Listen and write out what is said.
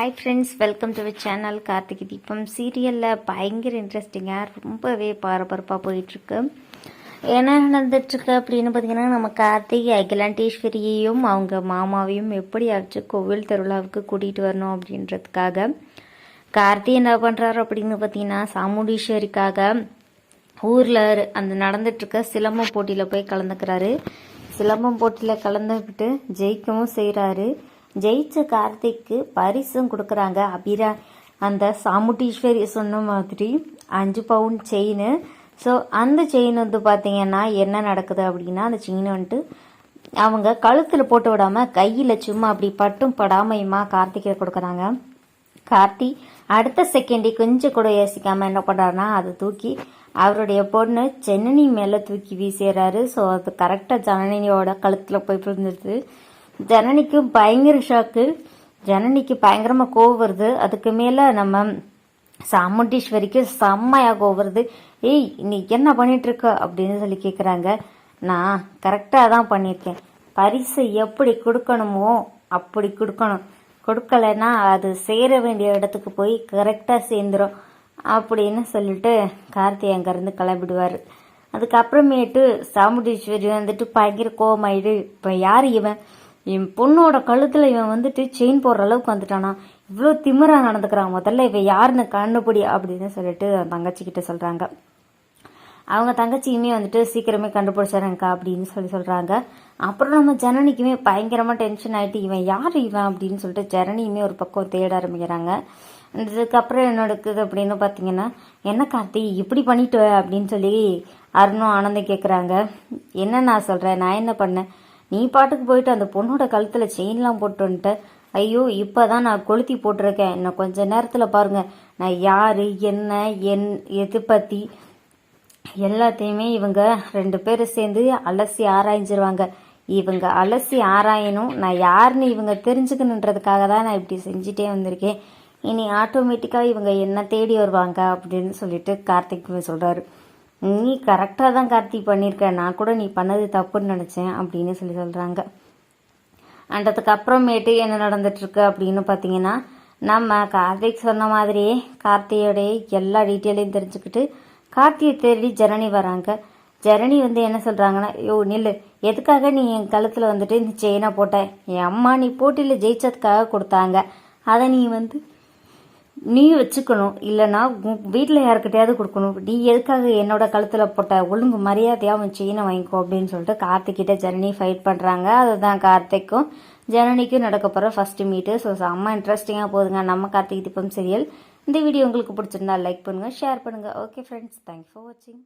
Hi friends, welcome to channel Karthigai Deepam. சீரியலில் பயங்கர இன்ட்ரெஸ்டிங்காக ரொம்பவே பரபரப்பாக போயிட்டுருக்கு. என்ன நடந்துட்டுருக்கு அப்படின்னு பார்த்தீங்கன்னா, நம்ம கார்த்திகை அகிலாண்டேஸ்வரியையும் அவங்க மாமாவையும் எப்படியாச்சும் கோவில் திருவிழாவுக்கு கூட்டிகிட்டு வரணும் அப்படின்றதுக்காக கார்த்தி என்ன பண்ணுறாரு அப்படின்னு பார்த்தீங்கன்னா, சாமுண்டீஸ்வரிக்காக ஊரில் அந்த நடந்துட்டுருக்க சிலம்பம் போட்டியில் போய் கலந்துக்கிறாரு. சிலம்பம் போட்டியில் கலந்துக்கிட்டு ஜெயிக்கவும் செய்கிறாரு. ஜெயிச்ச கார்த்திக்கு பரிசும் கொடுக்குறாங்க. அந்த சாமுண்டீஸ்வரி சொன்ன மாதிரி 5 பவுன் செயின். ஸோ அந்த செயின் வந்து பார்த்தீங்கன்னா என்ன நடக்குது அப்படின்னா, அந்த செயின் வந்துட்டு அவங்க கழுத்தில் போட்டு விடாமல் கையில் சும்மா அப்படி பட்டும் படாமையுமா கார்த்திகை கொடுக்குறாங்க. கார்த்தி அடுத்த செகண்டே கொஞ்சம் கூட யோசிக்காமல் என்ன பண்ணுறாருன்னா, அதை தூக்கி அவருடைய பொண்ணு ஜனனி மேலே தூக்கி வீசிடுறாரு. ஸோ அது கரெக்டாக ஜனனியோட கழுத்தில் போய் விழுந்துருது. ஜனனிக்கும் பயங்கர ஷாக்கு. ஜனனிக்கு பயங்கரமாக கோவம் வருது. அதுக்கு மேலே நம்ம சாமுண்டீஸ்வரிக்கு செம்மையாக கோவம் வருது. ஏய், நீ என்ன பண்ணிகிட்ருக்க அப்படின்னு சொல்லி கேட்குறாங்க. நான் கரெக்டாக தான் பண்ணியிருக்கேன். பரிசு எப்படி கொடுக்கணுமோ அப்படி கொடுக்கணும். கொடுக்கலைன்னா அது சேர வேண்டிய இடத்துக்கு போய் கரெக்டாக சேர்ந்துடும் அப்படின்னு சொல்லிட்டு கார்த்தி அங்கேருந்து கிளம்பிடுவார். அதுக்கப்புறமேட்டு சாமுண்டீஸ்வரி வந்துட்டு பயங்கர கோவமாயிடு. இப்போ யார் இவன்? என் பொண்ணோட கழுத்தில் இவன் வந்துட்டு செயின் போடுற அளவுக்கு வந்துட்டானா? இவ்வளோ திமிராக நடந்துக்கிறான். முதல்ல இவன் யாருன்னு கண்டுபிடி அப்படின்னு சொல்லிட்டு தங்கச்சிக்கிட்ட சொல்கிறாங்க. அவங்க தங்கச்சியுமே வந்துட்டு சீக்கிரமே கண்டுபிடிச்சாருங்கக்கா அப்படின்னு சொல்கிறாங்க. அப்புறம் நம்ம ஜனனிக்குமே பயங்கரமாக டென்ஷன் ஆகிட்டு, இவன் யார் இவன் அப்படின்னு சொல்லிட்டு ஜனனியுமே ஒரு பக்கம் தேட ஆரம்பிக்கிறாங்க. இதுக்கப்புறம் என்ன நடக்குது அப்படின்னு பார்த்தீங்கன்னா, என்ன கார்த்தி இப்படி பண்ணிட்டு அப்படின்னு சொல்லி அருணும் ஆனந்தம் கேட்குறாங்க. என்ன நான் சொல்கிறேன், நான் என்ன பண்ணேன்? நீ பாட்டுக்கு போயிட்டு அந்த பொண்ணோட கழுத்தில் செயின்லாம் போட்டு வந்துட்ட. ஐயோ, இப்போ தான் நான் கொளுத்தி போட்டிருக்கேன். இன்னும் கொஞ்ச நேரத்தில் பாருங்கள், நான் யார் என்ன எது பற்றி எல்லாத்தையுமே இவங்க 2 பேரும் சேர்ந்து அலசி ஆராய்ஞ்சிருவாங்க. இவங்க அலசி ஆராயணும், நான் யாருன்னு இவங்க தெரிஞ்சுக்கணுன்றதுக்காக தான் நான் இப்படி செஞ்சுட்டே வந்திருக்கேன். இனி ஆட்டோமேட்டிக்காக இவங்க என்ன தேடி வருவாங்க அப்படின்னு சொல்லிட்டு கார்த்திக் சொல்கிறாரு. நீ கரெக்டாக தான் கார்த்தி பண்ணியிருக்க, நான் கூட நீ பண்ணது தப்புன்னு நினச்சேன் அப்படின்னு சொல்கிறாங்க. அண்டதுக்கு அப்புறமேட்டு என்ன நடந்துட்டுருக்கு அப்படின்னு பார்த்தீங்கன்னா, நம்ம கார்த்திக் சொன்ன மாதிரியே கார்த்தியோடைய எல்லா டீட்டெயிலையும் தெரிஞ்சுக்கிட்டு கார்த்தியை தேடி ஜனனி வராங்க. ஜனனி வந்து என்ன சொல்கிறாங்கன்னா, யோ நில்லு, எதுக்காக நீ என் கழுத்தில் வந்துட்டு இந்த செயினை போட்ட? என் அம்மா நீ போட்டியில் ஜெயிச்சதுக்காக கொடுத்தாங்க, அதை நீ வச்சுக்கணும், இல்லைனா வீட்டில் யாருக்கிட்டையாவது கொடுக்கணும். நீ எதுக்காக என்னோட கழுத்தில் போட்ட? ஒழுங்கு மரியாதையாக அவன் செயினை வாங்கிக்கோ அப்படின்னு சொல்லிட்டு கார்த்திக்கிட்ட ஜனனி ஃபைட் பண்ணுறாங்க. அதுதான் கார்த்திக்கும் ஜனனிக்கும் நடக்க போகிற ஃபர்ஸ்ட் மீட்டு. ஸோ செம்ம இன்ட்ரெஸ்டிங்காக போகுதுங்க நம்ம கார்த்திகை தீபம் சீரியல். இந்த வீடியோ உங்களுக்கு பிடிச்சிருந்தா லைக் பண்ணுங்கள், ஷேர் பண்ணுங்கள். ஓகே ஃப்ரெண்ட்ஸ், தேங்க்ஸ் ஃபார் வாட்சிங்.